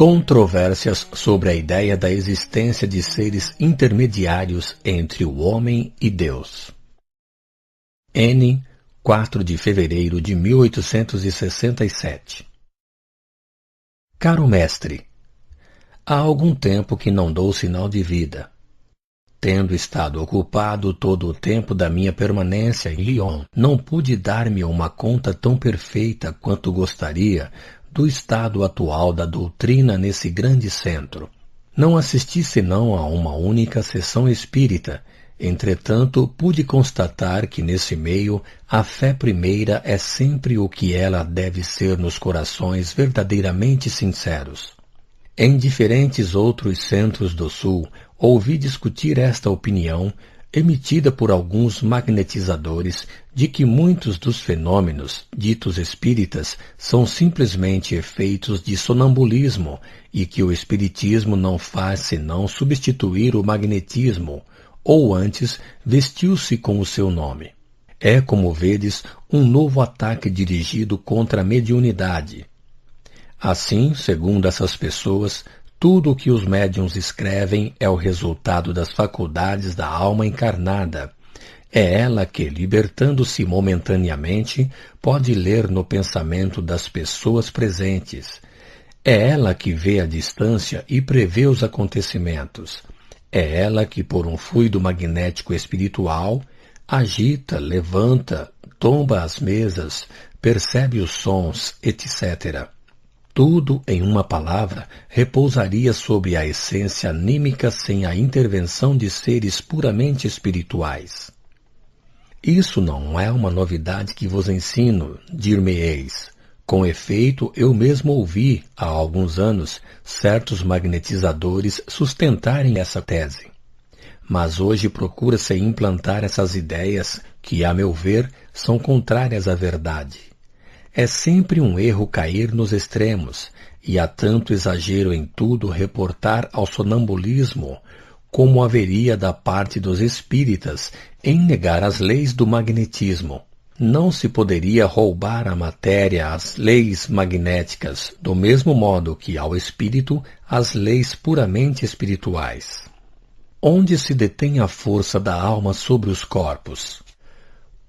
Controvérsias sobre a ideia da existência de seres intermediários entre o homem e Deus. N. 4 de fevereiro de 1867. Caro mestre, há algum tempo que não dou sinal de vida. Tendo estado ocupado todo o tempo da minha permanência em Lyon, não pude dar-me uma conta tão perfeita quanto gostaria do estado atual da doutrina nesse grande centro. Não assisti senão a uma única sessão espírita. Entretanto, pude constatar que nesse meio a fé primeira é sempre o que ela deve ser nos corações verdadeiramente sinceros. Em diferentes outros centros do Sul, ouvi discutir esta opinião, emitida por alguns magnetizadores, de que muitos dos fenômenos ditos espíritas são simplesmente efeitos de sonambulismo e que o espiritismo não faz senão substituir o magnetismo, ou antes vestiu-se com o seu nome. É, como vedes, um novo ataque dirigido contra a mediunidade. Assim, segundo essas pessoas, tudo o que os médiuns escrevem é o resultado das faculdades da alma encarnada. É ela que, libertando-se momentaneamente, pode ler no pensamento das pessoas presentes. É ela que vê a distância e prevê os acontecimentos. É ela que, por um fluido magnético espiritual, agita, levanta, tomba as mesas, percebe os sons, etc. Tudo, em uma palavra, repousaria sobre a essência anímica sem a intervenção de seres puramente espirituais. Isso não é uma novidade que vos ensino, dir-me-eis. Com efeito, eu mesmo ouvi, há alguns anos, certos magnetizadores sustentarem essa tese. Mas hoje procura-se implantar essas ideias que, a meu ver, são contrárias à verdade. É sempre um erro cair nos extremos, e há tanto exagero em tudo reportar ao sonambulismo, como haveria da parte dos espíritas em negar as leis do magnetismo. Não se poderia roubar à matéria as leis magnéticas, do mesmo modo que ao espírito as leis puramente espirituais. Onde se detém a força da alma sobre os corpos?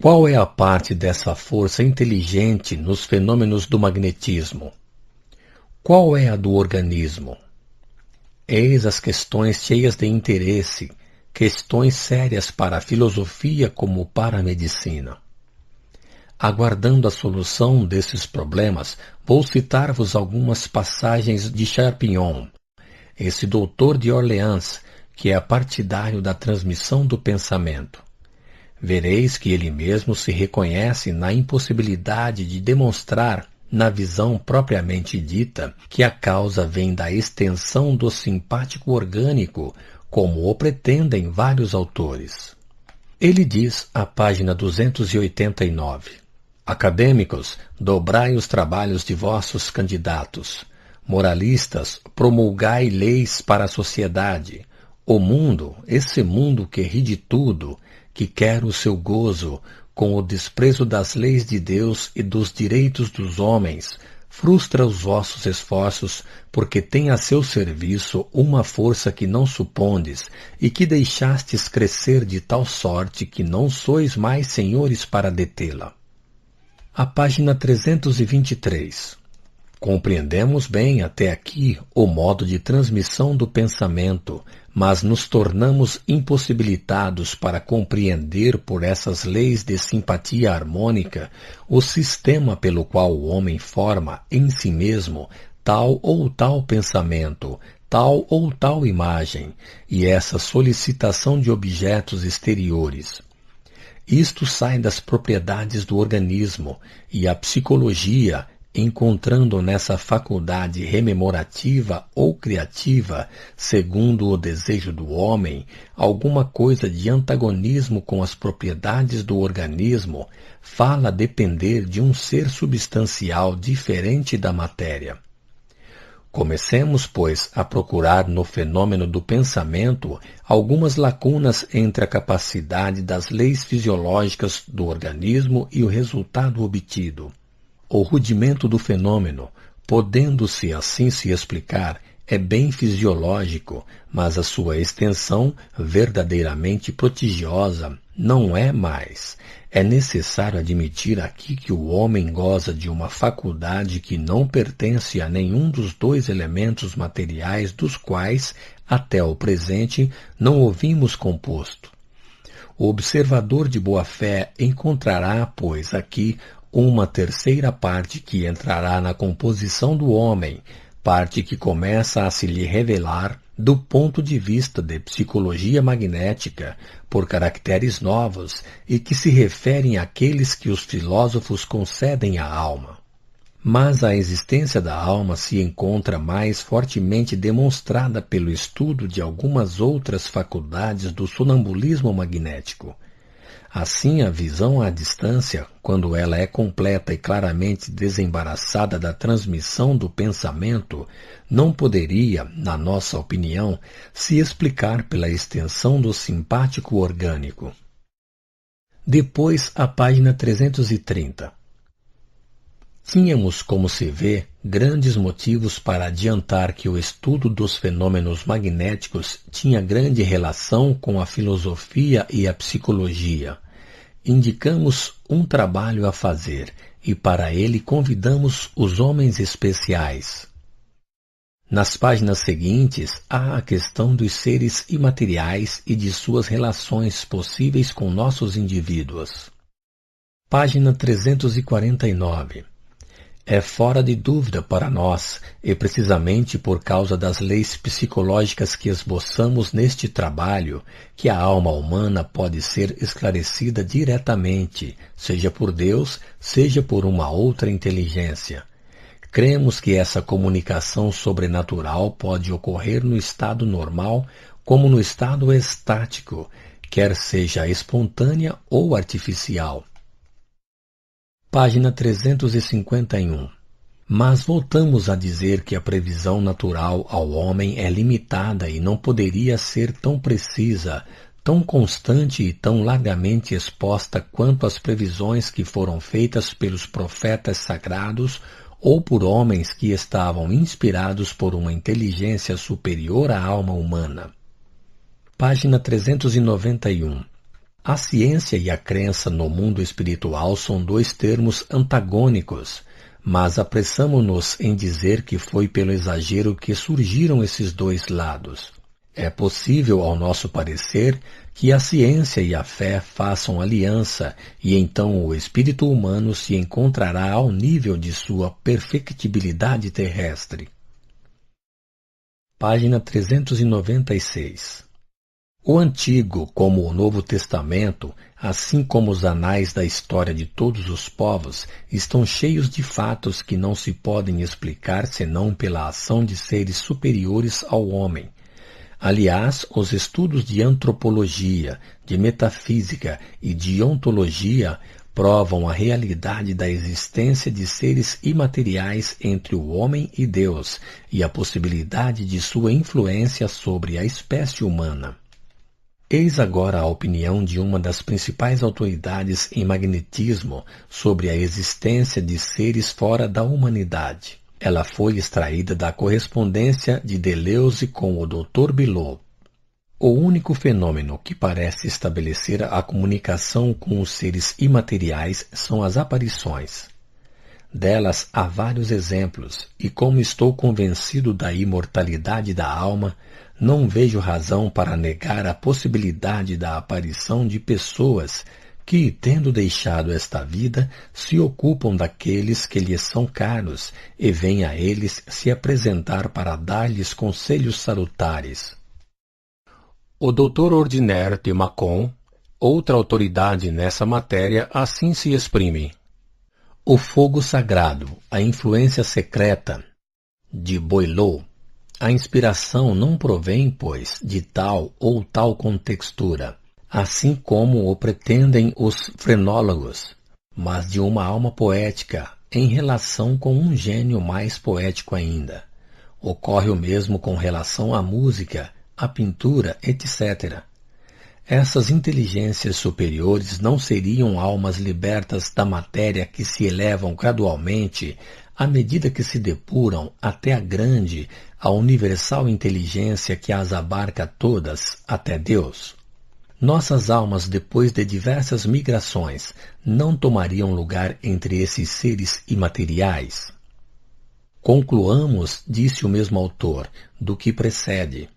Qual é a parte dessa força inteligente nos fenômenos do magnetismo? Qual é a do organismo? Eis as questões cheias de interesse, questões sérias para a filosofia como para a medicina. Aguardando a solução desses problemas, vou citar-vos algumas passagens de Charpignon, esse doutor de Orleans, que é partidário da transmissão do pensamento. Vereis que ele mesmo se reconhece na impossibilidade de demonstrar, na visão propriamente dita, que a causa vem da extensão do simpático orgânico, como o pretendem vários autores. Ele diz, à página 289, Acadêmicos, dobrai os trabalhos de vossos candidatos. Moralistas, promulgai leis para a sociedade. O mundo, esse mundo que ri de tudo, que quer o seu gozo, com o desprezo das leis de Deus e dos direitos dos homens, frustra os vossos esforços, porque tem a seu serviço uma força que não supondes e que deixastes crescer de tal sorte que não sois mais senhores para detê-la. A página 323. Compreendemos bem até aqui o modo de transmissão do pensamento, mas nos tornamos impossibilitados para compreender por essas leis de simpatia harmônica o sistema pelo qual o homem forma em si mesmo tal ou tal pensamento, tal ou tal imagem, e essa solicitação de objetos exteriores. Isto sai das propriedades do organismo, e a psicologia, encontrando nessa faculdade rememorativa ou criativa, segundo o desejo do homem, alguma coisa de antagonismo com as propriedades do organismo, fala depender de um ser substancial diferente da matéria. Comecemos, pois, a procurar no fenômeno do pensamento algumas lacunas entre a capacidade das leis fisiológicas do organismo e o resultado obtido. O rudimento do fenômeno, Podendo-se assim se explicar, é bem fisiológico, mas a sua extensão, verdadeiramente prodigiosa, não é mais. É necessário admitir aqui que o homem goza de uma faculdade que não pertence a nenhum dos dois elementos materiais dos quais, até o presente, não o vimos composto. O observador de boa-fé encontrará, pois, aqui uma terceira parte que entrará na composição do homem, parte que começa a se lhe revelar do ponto de vista de psicologia magnética, por caracteres novos e que se referem àqueles que os filósofos concedem à alma. Mas a existência da alma se encontra mais fortemente demonstrada pelo estudo de algumas outras faculdades do sonambulismo magnético. Assim, a visão à distância, quando ela é completa e claramente desembaraçada da transmissão do pensamento, não poderia, na nossa opinião, se explicar pela extensão do simpático orgânico. Depois, a página 330. Tínhamos, como se vê, grandes motivos para adiantar que o estudo dos fenômenos magnéticos tinha grande relação com a filosofia e a psicologia. Indicamos um trabalho a fazer e para ele convidamos os homens especiais. Nas páginas seguintes há a questão dos seres imateriais e de suas relações possíveis com nossos indivíduos. Página 349. É fora de dúvida para nós, e precisamente por causa das leis psicológicas que esboçamos neste trabalho, que a alma humana pode ser esclarecida diretamente, seja por Deus, seja por uma outra inteligência. Cremos que essa comunicação sobrenatural pode ocorrer no estado normal como no estado estático, quer seja espontânea ou artificial. Página 351. Mas voltamos a dizer que a previsão natural ao homem é limitada e não poderia ser tão precisa, tão constante e tão largamente exposta quanto as previsões que foram feitas pelos profetas sagrados ou por homens que estavam inspirados por uma inteligência superior à alma humana. Página 391. A ciência e a crença no mundo espiritual são dois termos antagônicos, mas apressamo-nos em dizer que foi pelo exagero que surgiram esses dois lados. É possível, ao nosso parecer, que a ciência e a fé façam aliança e então o espírito humano se encontrará ao nível de sua perfectibilidade terrestre. Página 396. O Antigo, como o Novo Testamento, assim como os anais da história de todos os povos, estão cheios de fatos que não se podem explicar senão pela ação de seres superiores ao homem. Aliás, os estudos de antropologia, de metafísica e de ontologia provam a realidade da existência de seres imateriais entre o homem e Deus e a possibilidade de sua influência sobre a espécie humana. Eis agora a opinião de uma das principais autoridades em magnetismo sobre a existência de seres fora da humanidade. Ela foi extraída da correspondência de Deleuze com o Dr. Bilot. O único fenômeno que parece estabelecer a comunicação com os seres imateriais são as aparições. Delas há vários exemplos, e como estou convencido da imortalidade da alma, não vejo razão para negar a possibilidade da aparição de pessoas que, tendo deixado esta vida, se ocupam daqueles que lhes são caros e vêm a eles se apresentar para dar-lhes conselhos salutares. O Dr. Ordinaire de Mâcon, outra autoridade nessa matéria, assim se exprime. O fogo sagrado, a influência secreta de Boileau. A inspiração não provém, pois, de tal ou tal contextura, assim como o pretendem os frenólogos, mas de uma alma poética em relação com um gênio mais poético ainda. Ocorre o mesmo com relação à música, à pintura, etc. Essas inteligências superiores não seriam almas libertas da matéria que se elevam gradualmente à medida que se depuram até a grande, a universal inteligência que as abarca todas, até Deus. Nossas almas, depois de diversas migrações, não tomariam lugar entre esses seres imateriais? Concluamos, disse o mesmo autor, do que precede,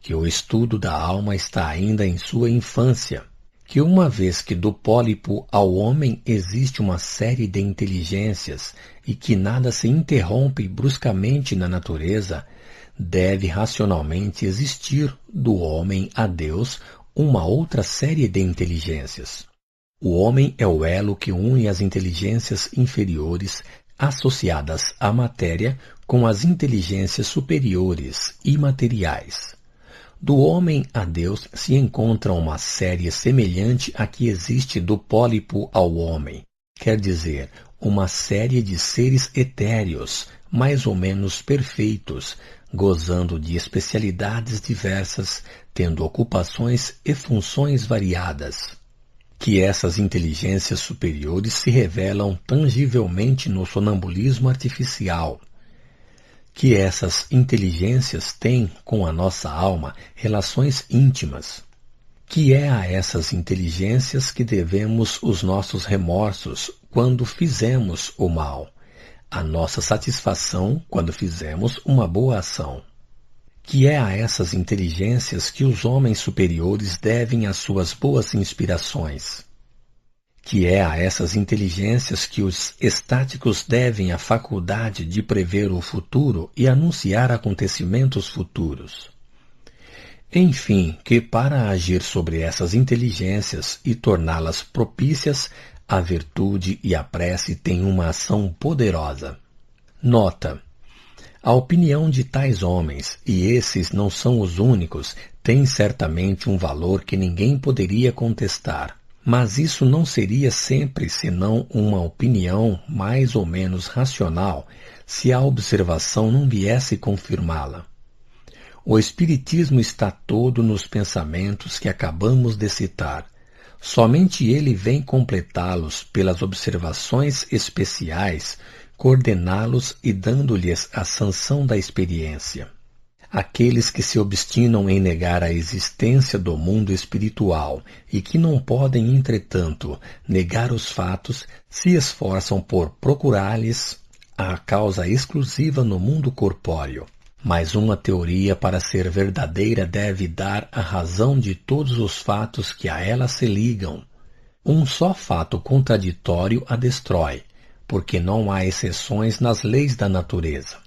que o estudo da alma está ainda em sua infância, que uma vez que do pólipo ao homem existe uma série de inteligências e que nada se interrompe bruscamente na natureza, deve racionalmente existir do homem a Deus uma outra série de inteligências. O homem é o elo que une as inteligências inferiores associadas à matéria com as inteligências superiores imateriais. Do homem a Deus se encontra uma série semelhante à que existe do pólipo ao homem, quer dizer, uma série de seres etéreos, mais ou menos perfeitos, gozando de especialidades diversas, tendo ocupações e funções variadas. Que essas inteligências superiores se revelam tangivelmente no sonambulismo artificial. Que essas inteligências têm com a nossa alma relações íntimas. Que é a essas inteligências que devemos os nossos remorsos quando fizemos o mal, a nossa satisfação quando fizemos uma boa ação. Que é a essas inteligências que os homens superiores devem as suas boas inspirações. Que é a essas inteligências que os estáticos devem a faculdade de prever o futuro e anunciar acontecimentos futuros. Enfim, que para agir sobre essas inteligências e torná-las propícias, a virtude e a prece têm uma ação poderosa. Nota: a opinião de tais homens, e esses não são os únicos, tem certamente um valor que ninguém poderia contestar. Mas isso não seria sempre senão uma opinião mais ou menos racional, se a observação não viesse confirmá-la. O Espiritismo está todo nos pensamentos que acabamos de citar. Somente ele vem completá-los pelas observações especiais, coordená-los e dando-lhes a sanção da experiência. Aqueles que se obstinam em negar a existência do mundo espiritual e que não podem, entretanto, negar os fatos, se esforçam por procurar-lhes a causa exclusiva no mundo corpóreo. Mas uma teoria, para ser verdadeira, deve dar a razão de todos os fatos que a ela se ligam. Um só fato contraditório a destrói, porque não há exceções nas leis da natureza.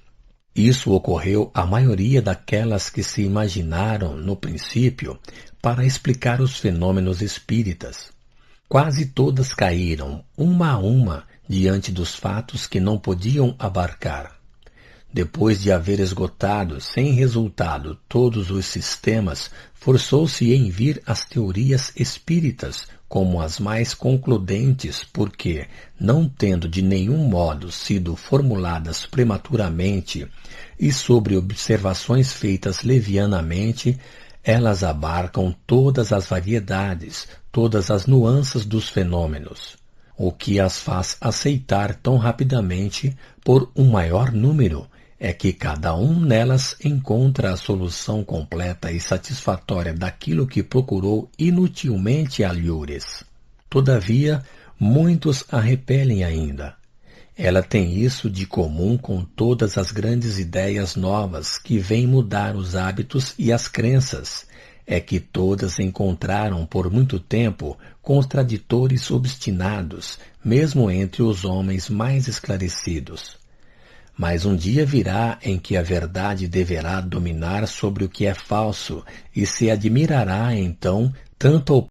Isso ocorreu à maioria daquelas que se imaginaram, no princípio, para explicar os fenômenos espíritas. Quase todas caíram, uma a uma, diante dos fatos que não podiam abarcar. Depois de haver esgotado, sem resultado, todos os sistemas, forçou-se em vir as teorias espíritas como as mais concludentes, porque, não tendo de nenhum modo sido formuladas prematuramente e sobre observações feitas levianamente, elas abarcam todas as variedades, todas as nuances dos fenômenos, o que as faz aceitar tão rapidamente por um maior número, é que cada um nelas encontra a solução completa e satisfatória daquilo que procurou inutilmente alhures. Todavia, muitos a repelem ainda. Ela tem isso de comum com todas as grandes ideias novas que vêm mudar os hábitos e as crenças, é que todas encontraram por muito tempo contraditores obstinados, mesmo entre os homens mais esclarecidos. Mas um dia virá em que a verdade deverá dominar sobre o que é falso, e se admirará então tanto